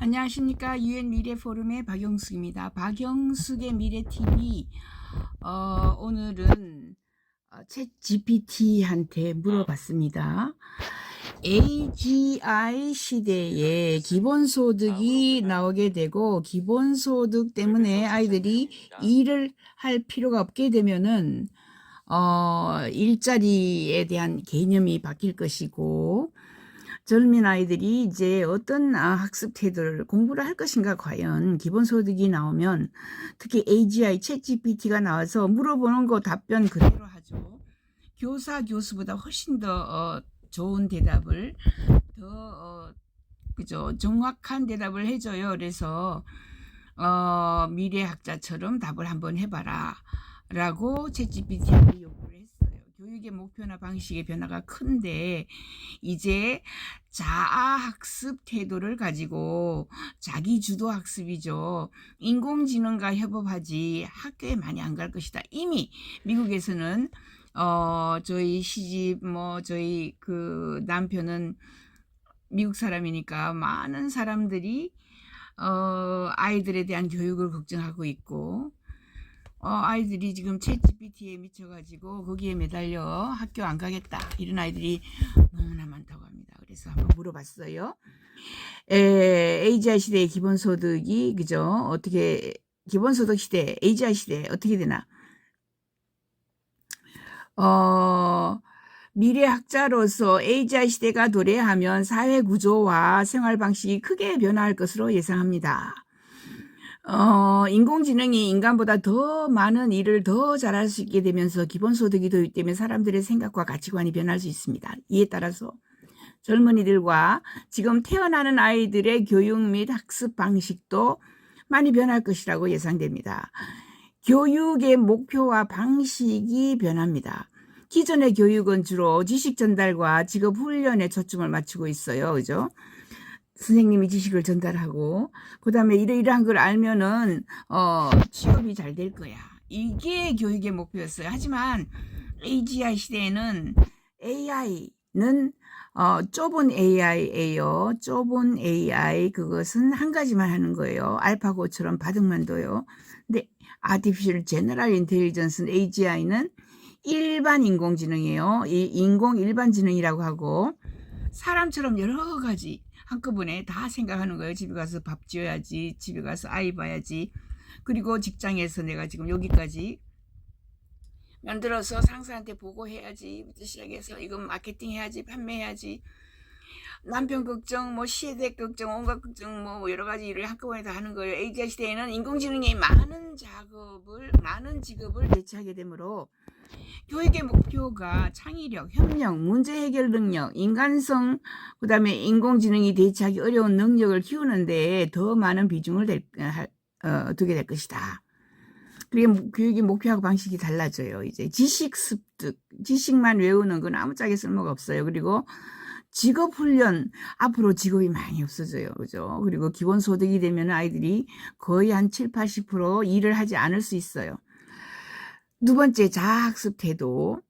안녕하십니까. UN 미래 포럼의 박영숙입니다. 박영숙의 미래 TV. 오늘은 챗 GPT한테 물어봤습니다. AGI 시대에 기본소득이 나오게 되고 기본소득 때문에 아이들이 일을 할 필요가 없게 되면은 일자리에 대한 개념이 바뀔 것이고 젊은 아이들이 이제 어떤 학습 태도를 공부를 할 것인가. 과연 기본소득이 나오면 특히 AGI 챗GPT가 나와서 물어보는 거 답변 그대로 하죠. 교수보다 훨씬 더 좋은 대답을 더 그죠, 정확한 대답을 해줘요. 그래서 미래학자처럼 답을 한번 해봐라 라고 챗GPT한테 요구를 했어요. 교육의 목표나 방식의 변화가 큰데 이제 자아학습 태도를 가지고 자기주도 학습이죠. 인공지능과 협업하지 학교에 많이 안 갈 것이다. 이미 미국에서는 저희 시집 저희 그 남편은 미국 사람이니까 많은 사람들이 아이들에 대한 교육을 걱정하고 있고 아이들이 지금 챗GPT에 미쳐가지고 거기에 매달려 학교 안 가겠다 이런 아이들이 너무나 많다고 합니다. 그래서 한번 물어봤어요. AGI 시대의 기본소득이 그죠? 어떻게 기본소득 시대, AGI 시대 어떻게 되나? 미래학자로서 AGI 시대가 도래하면 사회 구조와 생활 방식이 크게 변화할 것으로 예상합니다. 인공지능이 인간보다 더 많은 일을 더 잘할 수 있게 되면서 기본소득이 도입되면 사람들의 생각과 가치관이 변할 수 있습니다. 이에 따라서 젊은이들과 지금 태어나는 아이들의 교육 및 학습 방식도 많이 변할 것이라고 예상됩니다. 교육의 목표와 방식이 변합니다. 기존의 교육은 주로 지식 전달과 직업 훈련에 초점을 맞추고 있어요. 그죠? 선생님이 지식을 전달하고 그다음에 이러이러한 걸 알면은 취업이 잘 될 거야. 이게 교육의 목표였어요. 하지만 AGI 시대에는 AI는 좁은 AI예요. 좁은 AI 그것은 한 가지만 하는 거예요. 알파고처럼 바둑만 둬요. 근데 Artificial General Intelligence는 AGI는 일반 인공지능이에요. 이 인공 일반지능이라고 하고 사람처럼 여러 가지 한꺼번에 다 생각하는 거예요. 집에 가서 밥 지어야지, 집에 가서 아이 봐야지, 그리고 직장에서 내가 지금 여기까지 만들어서 상사한테 보고해야지, 시작해서 이건 마케팅 해야지, 판매해야지, 남편 걱정, 시대대 걱정, 온갖 걱정, 여러 가지 일을 한꺼번에 다 하는 거예요. AGI 시대에는 인공지능이 많은 직업을 대체하게 되므로 교육의 목표가 창의력, 협력, 문제 해결 능력, 인간성, 그 다음에 인공지능이 대체하기 어려운 능력을 키우는데 더 많은 비중을 두게 될 것이다. 그리고 교육의 목표하고 방식이 달라져요. 이제 지식 습득, 지식만 외우는 건 아무짝에 쓸모가 없어요. 그리고 직업 훈련, 앞으로 직업이 많이 없어져요. 그죠? 그리고 기본소득이 되면 아이들이 거의 한 7, 80% 일을 하지 않을 수 있어요. 두 번째, 자아학습 태도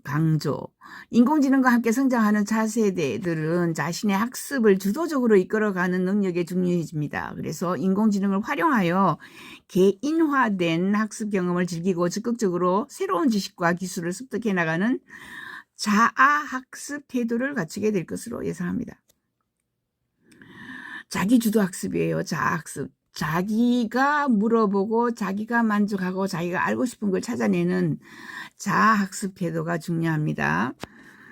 강조. 인공지능과 함께 성장하는 차세대들은 자신의 학습을 주도적으로 이끌어가는 능력에 중요해집니다. 그래서 인공지능을 활용하여 개인화된 학습 경험을 즐기고 적극적으로 새로운 지식과 기술을 습득해 나가는 자아학습 태도를 갖추게 될 것으로 예상합니다. 자기주도 학습이에요. 자아학습. 자기가 물어보고 자기가 만족하고 자기가 알고 싶은 걸 찾아내는 자아학습 태도가 중요합니다.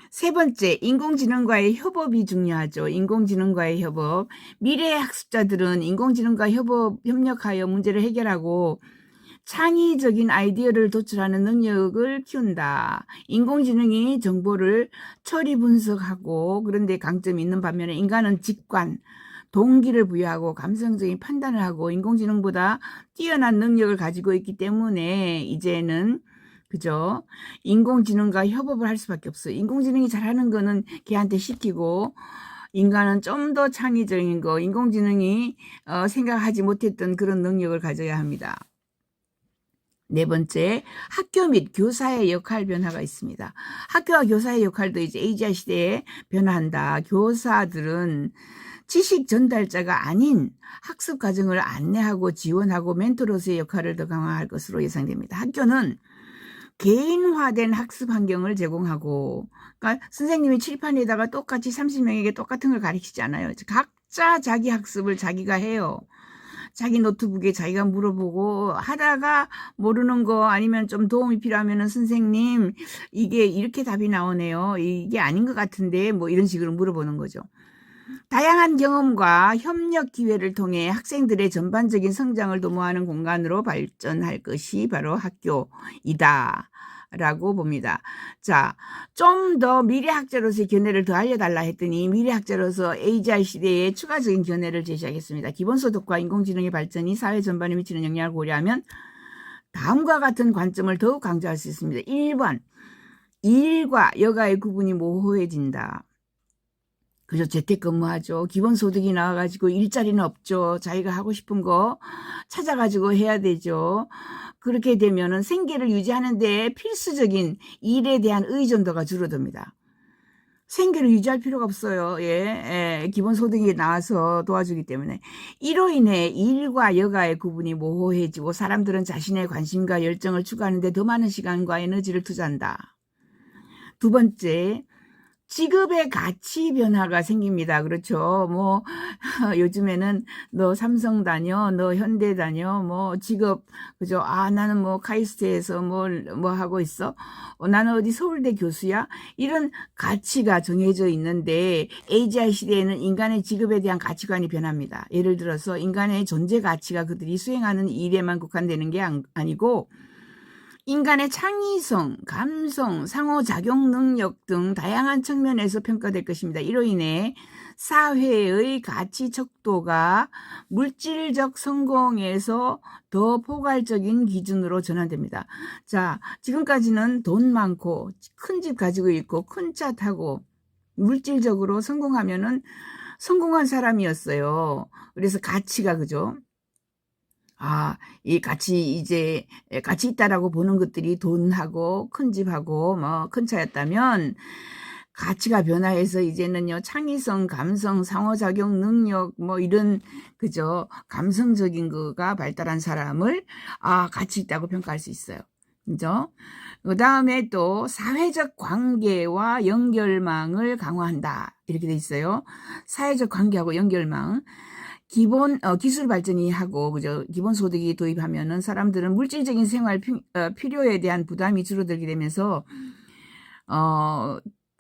세 번째, 인공지능과의 협업이 중요하죠. 인공지능과의 협업. 미래의 학습자들은 인공지능과 협력하여 문제를 해결하고 창의적인 아이디어를 도출하는 능력을 키운다. 인공지능이 정보를 처리 분석하고 그런데 강점이 있는 반면에 인간은 직관, 동기를 부여하고 감성적인 판단을 하고 인공지능보다 뛰어난 능력을 가지고 있기 때문에 이제는 그죠? 인공지능과 협업을 할 수밖에 없어요. 인공지능이 잘하는 거는 걔한테 시키고 인간은 좀 더 창의적인 거, 인공지능이 생각하지 못했던 그런 능력을 가져야 합니다. 네 번째, 학교 및 교사의 역할 변화가 있습니다. 학교와 교사의 역할도 이제 AGI 시대에 변화한다. 교사들은 지식 전달자가 아닌 학습 과정을 안내하고 지원하고 멘토로서의 역할을 더 강화할 것으로 예상됩니다. 학교는 개인화된 학습 환경을 제공하고, 그러니까 선생님이 칠판에다가 똑같이 30명에게 똑같은 걸 가르치지 않아요. 각자 자기 학습을 자기가 해요. 자기 노트북에 자기가 물어보고 하다가 모르는 거 아니면 좀 도움이 필요하면은 선생님 이게 이렇게 답이 나오네요. 이게 아닌 것 같은데 뭐 이런 식으로 물어보는 거죠. 다양한 경험과 협력 기회를 통해 학생들의 전반적인 성장을 도모하는 공간으로 발전할 것이 바로 학교이다. 라고 봅니다. 자, 좀 더 미래학자로서의 견해를 더 알려달라 했더니 미래학자로서 AGI 시대에 추가적인 견해를 제시하겠습니다. 기본소득과 인공지능의 발전이 사회 전반에 미치는 영향을 고려하면 다음과 같은 관점을 더욱 강조할 수 있습니다. 1번, 일과 여가의 구분이 모호해진다. 그죠? 재택근무하죠. 기본소득이 나와가지고 일자리는 없죠. 자기가 하고 싶은 거 찾아가지고 해야 되죠. 그렇게 되면은 생계를 유지하는데 필수적인 일에 대한 의존도가 줄어듭니다. 생계를 유지할 필요가 없어요. 기본소득이 나와서 도와주기 때문에. 이로 인해 일과 여가의 구분이 모호해지고 사람들은 자신의 관심과 열정을 추구하는데 더 많은 시간과 에너지를 투자한다. 두 번째, 직업의 가치 변화가 생깁니다. 그렇죠. 뭐, 요즘에는 너 삼성 다녀, 너 현대 다녀, 뭐, 직업, 그죠. 아, 나는 뭐, 카이스트에서 뭐 하고 있어? 나는 어디 서울대 교수야? 이런 가치가 정해져 있는데, AGI 시대에는 인간의 직업에 대한 가치관이 변합니다. 예를 들어서, 인간의 존재 가치가 그들이 수행하는 일에만 국한되는 게 아니고, 인간의 창의성, 감성, 상호작용 능력 등 다양한 측면에서 평가될 것입니다. 이로 인해 사회의 가치 척도가 물질적 성공에서 더 포괄적인 기준으로 전환됩니다. 자, 지금까지는 돈 많고 큰 집 가지고 있고 큰 차 타고 물질적으로 성공하면은 성공한 사람이었어요. 그래서 가치가 그죠? 이 가치 있다라고 보는 것들이 돈하고 큰 집하고 뭐 큰 차였다면 가치가 변화해서 이제는요, 창의성, 감성, 상호작용 능력, 뭐 이런, 그죠, 감성적인 거가 발달한 사람을, 가치 있다고 평가할 수 있어요. 그죠? 그 다음에 또 사회적 관계와 연결망을 강화한다. 이렇게 돼 있어요. 사회적 관계하고 연결망. 기술 발전이 하고, 그죠? 기본 소득이 도입하면은 사람들은 물질적인 생활 필요에 대한 부담이 줄어들게 되면서,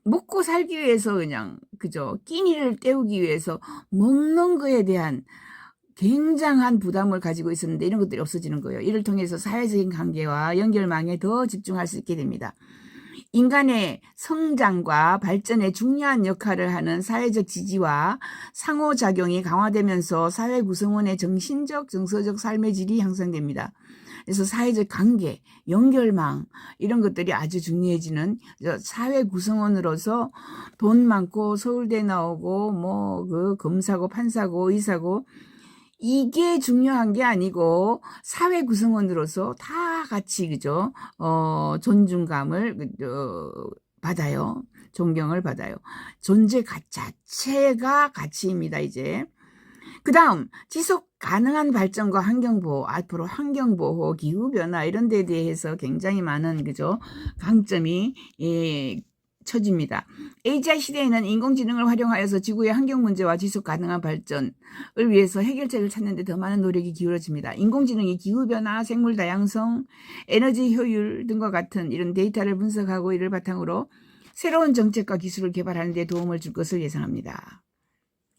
먹고 살기 위해서 그냥, 그죠? 끼니를 때우기 위해서 먹는 거에 대한 굉장한 부담을 가지고 있었는데 이런 것들이 없어지는 거예요. 이를 통해서 사회적인 관계와 연결망에 더 집중할 수 있게 됩니다. 인간의 성장과 발전에 중요한 역할을 하는 사회적 지지와 상호작용이 강화되면서 사회 구성원의 정신적, 정서적 삶의 질이 향상됩니다. 그래서 사회적 관계, 연결망 이런 것들이 아주 중요해지는 사회 구성원으로서 돈 많고 서울대 나오고 뭐 그 검사고 판사고 의사고 이게 중요한 게 아니고 사회 구성원으로서 다 같이 그죠? 존중감을 받아요. 존경을 받아요. 존재 자체가 가치입니다. 이제 그 다음 지속 가능한 발전과 환경보호, 앞으로 환경보호, 기후변화 이런 데에 대해서 굉장히 많은 그죠? 강점이 처집니다. AGI 시대에는 인공지능을 활용하여서 지구의 환경 문제와 지속 가능한 발전을 위해서 해결책을 찾는 데 더 많은 노력이 기울어집니다. 인공지능이 기후변화, 생물 다양성, 에너지 효율 등과 같은 이런 데이터를 분석하고 이를 바탕으로 새로운 정책과 기술을 개발하는 데 도움을 줄 것을 예상합니다.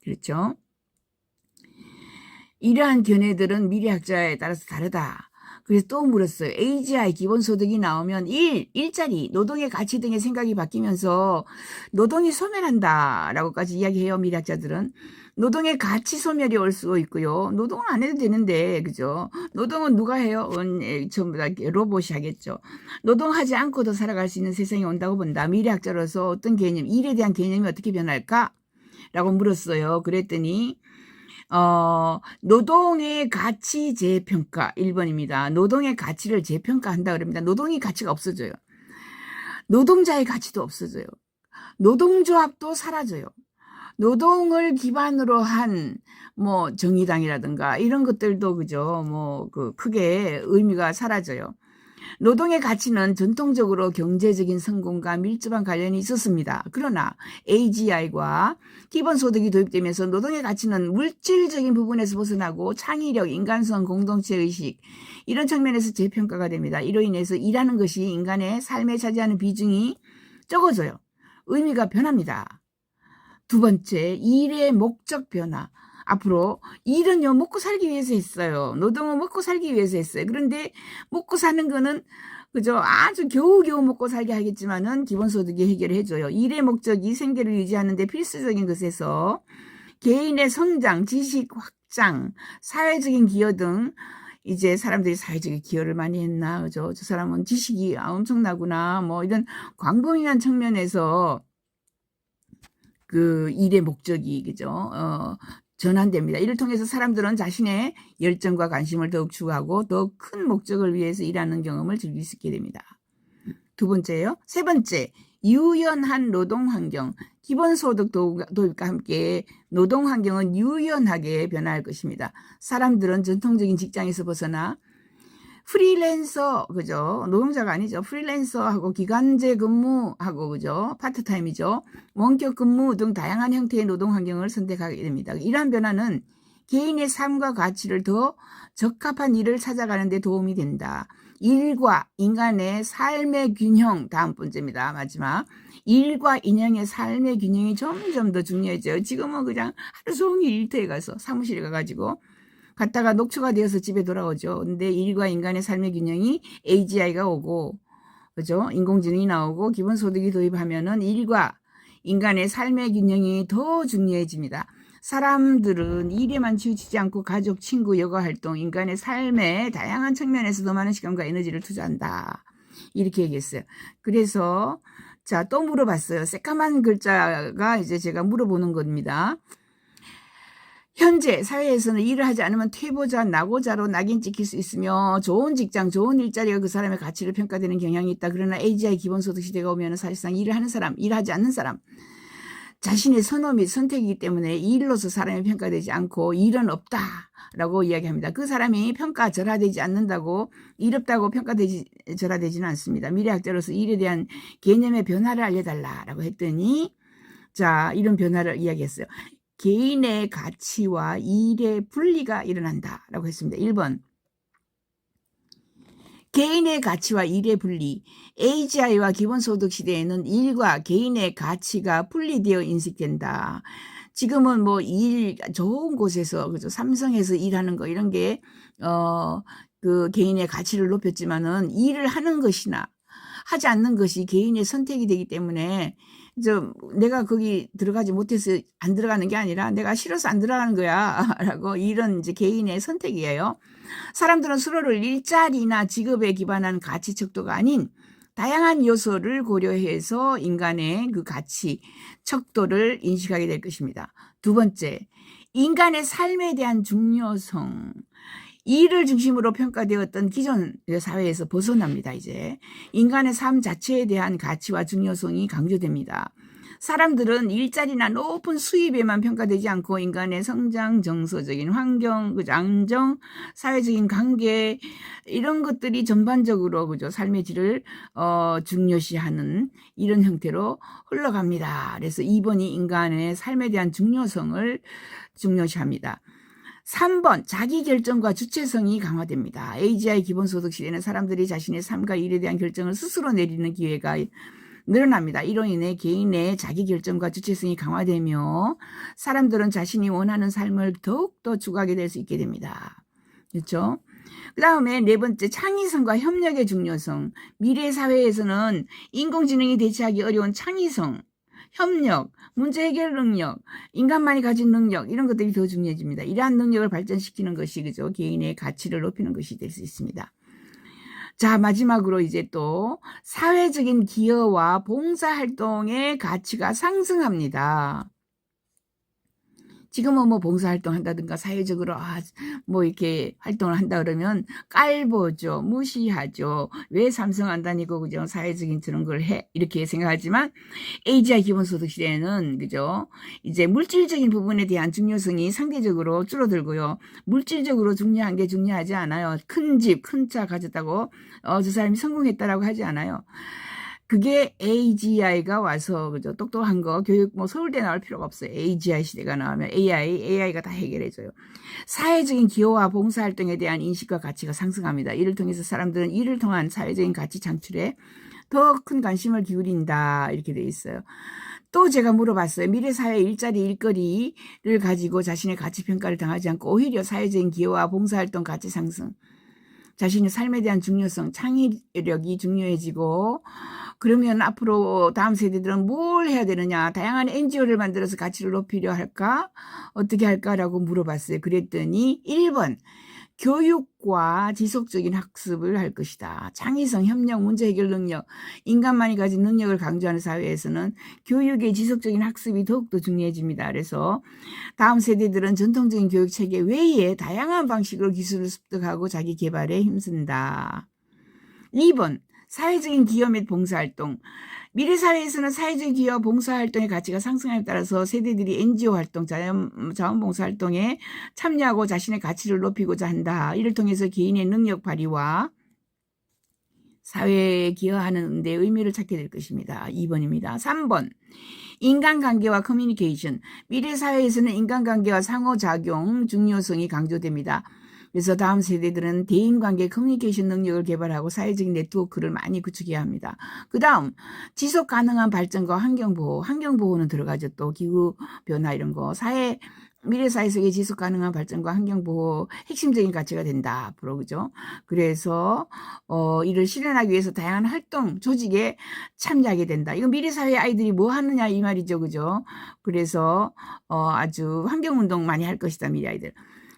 그렇죠? 이러한 견해들은 미래학자에 따라서 다르다. 그래서 또 물었어요. AGI 기본소득이 나오면 일자리, 노동의 가치 등의 생각이 바뀌면서 노동이 소멸한다라고까지 이야기해요. 미래학자들은. 노동의 가치 소멸이 올 수 있고요. 노동은 안 해도 되는데, 그죠? 노동은 누가 해요? 전부 다 로봇이 하겠죠. 노동하지 않고도 살아갈 수 있는 세상이 온다고 본다. 미래학자로서 어떤 개념, 일에 대한 개념이 어떻게 변할까? 라고 물었어요. 그랬더니 노동의 가치 재평가 1번입니다. 노동의 가치를 재평가한다 그럽니다. 노동의 가치가 없어져요. 노동자의 가치도 없어져요. 노동조합도 사라져요. 노동을 기반으로 한 뭐 정의당이라든가 이런 것들도 그죠. 뭐 크게 의미가 사라져요. 노동의 가치는 전통적으로 경제적인 성공과 밀접한 관련이 있었습니다. 그러나 AGI과 기본소득이 도입되면서 노동의 가치는 물질적인 부분에서 벗어나고 창의력, 인간성, 공동체의식 이런 측면에서 재평가가 됩니다. 이로 인해서 일하는 것이 인간의 삶에 차지하는 비중이 적어져요. 의미가 변합니다. 두 번째, 일의 목적 변화. 앞으로 일은요 먹고 살기 위해서 했어요. 노동은 먹고 살기 위해서 했어요. 그런데 먹고 사는 거는 그죠 아주 겨우겨우 먹고 살게 하겠지만은 기본소득이 해결해줘요. 일의 목적이 생계를 유지하는 데 필수적인 것에서 개인의 성장, 지식 확장, 사회적인 기여 등 이제 사람들이 사회적인 기여를 많이 했나 그죠? 저 사람은 지식이 엄청나구나 뭐 이런 광범위한 측면에서 그 일의 목적이 그죠? 전환됩니다. 이를 통해서 사람들은 자신의 열정과 관심을 더욱 추구하고 더 큰 목적을 위해서 일하는 경험을 즐길 수 있게 됩니다. 두 번째요. 세 번째, 유연한 노동환경. 기본소득 도입과 함께 노동환경은 유연하게 변화할 것입니다. 사람들은 전통적인 직장에서 벗어나 프리랜서, 그죠? 노동자가 아니죠. 프리랜서하고 기간제 근무하고, 그죠? 파트타임이죠. 원격 근무 등 다양한 형태의 노동 환경을 선택하게 됩니다. 이러한 변화는 개인의 삶과 가치를 더 적합한 일을 찾아가는 데 도움이 된다. 일과 인간의 삶의 균형, 다음 번째입니다. 마지막. 일과 인형의 삶의 균형이 점점 더 중요해져요. 지금은 그냥 하루 종일 일터에 가서 사무실에 가가지고 갔다가 녹초가 되어서 집에 돌아오죠. 근데 일과 인간의 삶의 균형이 AGI가 오고, 그죠? 인공지능이 나오고, 기본소득이 도입하면은 일과 인간의 삶의 균형이 더 중요해집니다. 사람들은 일에만 치우치지 않고 가족, 친구, 여가 활동, 인간의 삶의 다양한 측면에서 더 많은 시간과 에너지를 투자한다. 이렇게 얘기했어요. 그래서, 자, 또 물어봤어요. 새까만 글자가 이제 제가 물어보는 겁니다. 현재 사회에서는 일을 하지 않으면 퇴보자, 낙오자로 낙인 찍힐 수 있으며 좋은 직장, 좋은 일자리가 그 사람의 가치를 평가되는 경향이 있다. 그러나 AGI 기본소득 시대가 오면 사실상 일을 하는 사람, 일하지 않는 사람, 자신의 선호 및 선택이기 때문에 일로서 사람이 평가되지 않고 일은 없다라고 이야기합니다. 그 사람이 평가절하되지 않는다고 일 없다고 절하되지는 않습니다. 미래학자로서 일에 대한 개념의 변화를 알려달라라고 했더니 자 이런 변화를 이야기했어요. 개인의 가치와 일의 분리가 일어난다라고 했습니다. 1번. 개인의 가치와 일의 분리. AGI와 기본소득 시대에는 일과 개인의 가치가 분리되어 인식된다. 지금은 뭐 일 좋은 곳에서 그죠 삼성에서 일하는 거 이런 게 그 개인의 가치를 높였지만은 일을 하는 것이나 하지 않는 것이 개인의 선택이 되기 때문에 내가 거기 들어가지 못해서 안 들어가는 게 아니라 내가 싫어서 안 들어가는 거야 라고 이런 이제 개인의 선택이에요. 사람들은 서로를 일자리나 직업에 기반한 가치 척도가 아닌 다양한 요소를 고려해서 인간의 그 가치 척도를 인식하게 될 것입니다. 두 번째, 인간의 삶에 대한 중요성. 일을 중심으로 평가되었던 기존 사회에서 벗어납니다. 이제 인간의 삶 자체에 대한 가치와 중요성이 강조됩니다. 사람들은 일자리나 높은 수입에만 평가되지 않고 인간의 성장, 정서적인 환경, 안정, 사회적인 관계 이런 것들이 전반적으로 그죠 삶의 질을 중요시하는 이런 형태로 흘러갑니다. 그래서 2번이 인간의 삶에 대한 중요성을 중요시합니다. 3번 자기결정과 주체성이 강화됩니다. AGI 기본소득 시대는 사람들이 자신의 삶과 일에 대한 결정을 스스로 내리는 기회가 늘어납니다. 이로 인해 개인의 자기결정과 주체성이 강화되며 사람들은 자신이 원하는 삶을 더욱더 추구하게 될 수 있게 됩니다. 그렇죠? 그 다음에 네 번째 창의성과 협력의 중요성. 미래 사회에서는 인공지능이 대체하기 어려운 창의성, 협력, 문제 해결 능력, 인간만이 가진 능력 이런 것들이 더 중요해집니다. 이러한 능력을 발전시키는 것이 그죠 개인의 가치를 높이는 것이 될 수 있습니다. 자 마지막으로 이제 또 사회적인 기여와 봉사활동의 가치가 상승합니다. 지금은 뭐 봉사활동 한다든가 사회적으로 뭐 이렇게 활동을 한다 그러면 깔보죠. 무시하죠. 왜 삼성 안 다니고 그죠? 사회적인 저런 걸 해. 이렇게 생각하지만 AGI 기본소득 시대에는 그죠? 이제 물질적인 부분에 대한 중요성이 상대적으로 줄어들고요. 물질적으로 중요한 게 중요하지 않아요. 큰 집, 큰 차 가졌다고 저 사람이 성공했다라고 하지 않아요. 그게 AGI가 와서 그죠? 똑똑한 거 교육 뭐 서울대 나올 필요가 없어요. AGI 시대가 나오면 AI가 다 해결해줘요. 사회적인 기여와 봉사활동에 대한 인식과 가치가 상승합니다. 이를 통해서 사람들은 이를 통한 사회적인 가치 창출에 더 큰 관심을 기울인다 이렇게 돼 있어요. 또 제가 물어봤어요. 미래사회 일자리 일거리를 가지고 자신의 가치평가를 당하지 않고 오히려 사회적인 기여와 봉사활동 가치 상승, 자신의 삶에 대한 중요성, 창의력이 중요해지고 그러면 앞으로 다음 세대들은 뭘 해야 되느냐, 다양한 NGO를 만들어서 가치를 높이려 할까, 어떻게 할까라고 물어봤어요. 그랬더니 1번 교육과 지속적인 학습을 할 것이다. 창의성, 협력, 문제 해결 능력, 인간만이 가진 능력을 강조하는 사회에서는 교육의 지속적인 학습이 더욱더 중요해집니다. 그래서 다음 세대들은 전통적인 교육 체계 외에 다양한 방식으로 기술을 습득하고 자기 개발에 힘쓴다. 2번 사회적인 기여 및 봉사활동. 미래사회에서는 사회적 기여 봉사활동의 가치가 상승함에 따라서 세대들이 NGO 활동, 자원봉사활동에 참여하고 자신의 가치를 높이고자 한다. 이를 통해서 개인의 능력 발휘와 사회에 기여하는 데 의미를 찾게 될 것입니다. 2번입니다. 3번 인간관계와 커뮤니케이션. 미래사회에서는 인간관계와 상호작용 중요성이 강조됩니다. 그래서 다음 세대들은 대인관계 커뮤니케이션 능력을 개발하고 사회적인 네트워크를 많이 구축해야 합니다. 그 다음 지속가능한 발전과 환경보호. 환경보호는 들어가죠. 또 기후변화 이런 거. 미래사회 속의 지속가능한 발전과 환경보호 핵심적인 가치가 된다. 앞으로 그죠? 그래서 이를 실현하기 위해서 다양한 활동, 조직에 참여하게 된다. 이건 미래사회 아이들이 뭐 하느냐 이 말이죠. 그죠? 그래서 아주 환경운동 많이 할 것이다. 미래 아이들.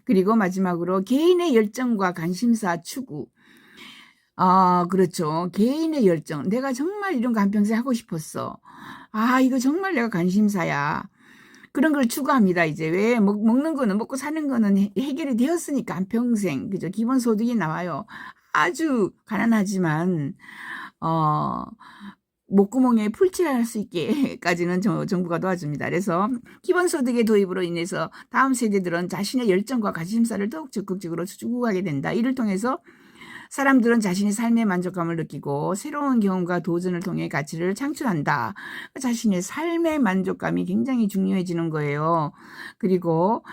그리고 마지막으로 개인의 열정과 관심사 추구. 그렇죠. 개인의 열정. 내가 정말 이런 거 한평생 하고 싶었어. 이거 정말 내가 관심사야. 그런 걸 추구합니다. 이제 왜 먹는 거는 먹고 사는 거는 해결이 되었으니까 한평생 그죠? 기본소득이 나와요. 아주 가난하지만 목구멍에 풀칠할 수 있게까지는 정부가 도와줍니다. 그래서 기본소득의 도입으로 인해서 다음 세대들은 자신의 열정과 관심사를 더욱 적극적으로 추구하게 된다. 이를 통해서 사람들은 자신의 삶의 만족감을 느끼고 새로운 경험과 도전을 통해 가치를 창출한다. 자신의 삶의 만족감이 굉장히 중요해지는 거예요. 그리고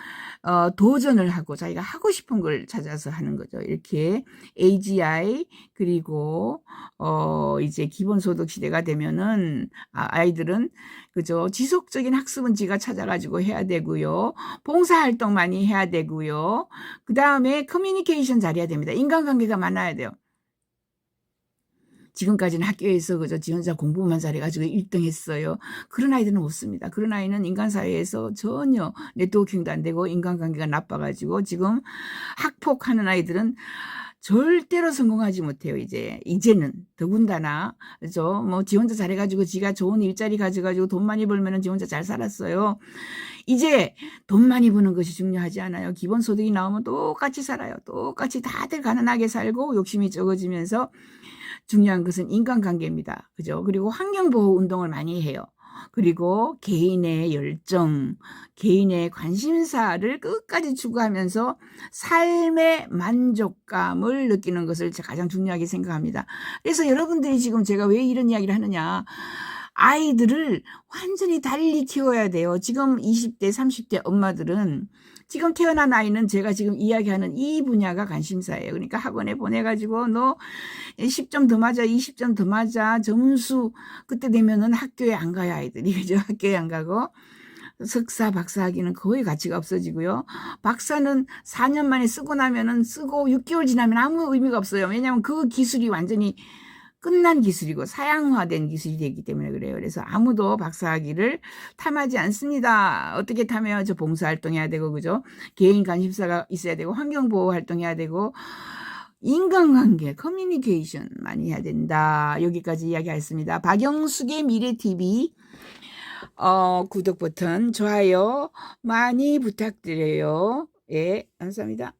도전을 하고 자기가 하고 싶은 걸 찾아서 하는 거죠. 이렇게 AGI 그리고 이제 기본소득 시대가 되면은 아이들은 그죠. 지속적인 학습은 지가 찾아가지고 해야 되고요. 봉사활동 많이 해야 되고요. 그 다음에 커뮤니케이션 잘해야 됩니다. 인간관계가 많아야 돼요. 지금까지는 학교에서 그저 지 혼자 공부만 잘해가지고 1등 했어요. 그런 아이들은 없습니다. 그런 아이는 인간사회에서 전혀 네트워킹도 안 되고 인간관계가 나빠가지고 지금 학폭하는 아이들은 절대로 성공하지 못해요. 이제는 더군다나 그죠? 뭐 지 혼자 잘해가지고 지가 좋은 일자리 가져가지고 돈 많이 벌면은 지 혼자 잘 살았어요. 이제 돈 많이 버는 것이 중요하지 않아요. 기본소득이 나오면 똑같이 살아요. 똑같이 다들 가난하게 살고 욕심이 적어지면서 중요한 것은 인간관계입니다. 그죠? 그리고 환경보호 운동을 많이 해요. 그리고 개인의 열정, 개인의 관심사를 끝까지 추구하면서 삶의 만족감을 느끼는 것을 가장 중요하게 생각합니다. 그래서 여러분들이 지금 제가 왜 이런 이야기를 하느냐. 아이들을 완전히 달리 키워야 돼요. 지금 20대, 30대 엄마들은 지금 태어난 아이는 제가 지금 이야기하는 이 분야가 관심사예요. 그러니까 학원에 보내가지고 너 10점 더 맞아, 20점 더 맞아, 점수 그때 되면은 학교에 안 가요 아이들이. 그죠? 학교에 안 가고 석사, 박사 하기는 거의 가치가 없어지고요. 박사는 4년 만에 쓰고 나면은 쓰고 6개월 지나면 아무 의미가 없어요. 왜냐하면 그 기술이 완전히 끝난 기술이고 사양화된 기술이 되기 때문에 그래요. 그래서 아무도 박사학위를 탐하지 않습니다. 어떻게 탐해요? 저 봉사활동해야 되고 그죠? 개인 관심사가 있어야 되고 환경보호 활동해야 되고 인간관계, 커뮤니케이션 많이 해야 된다. 여기까지 이야기했습니다. 박영숙의 미래TV 구독 버튼, 좋아요 많이 부탁드려요. 예, 감사합니다.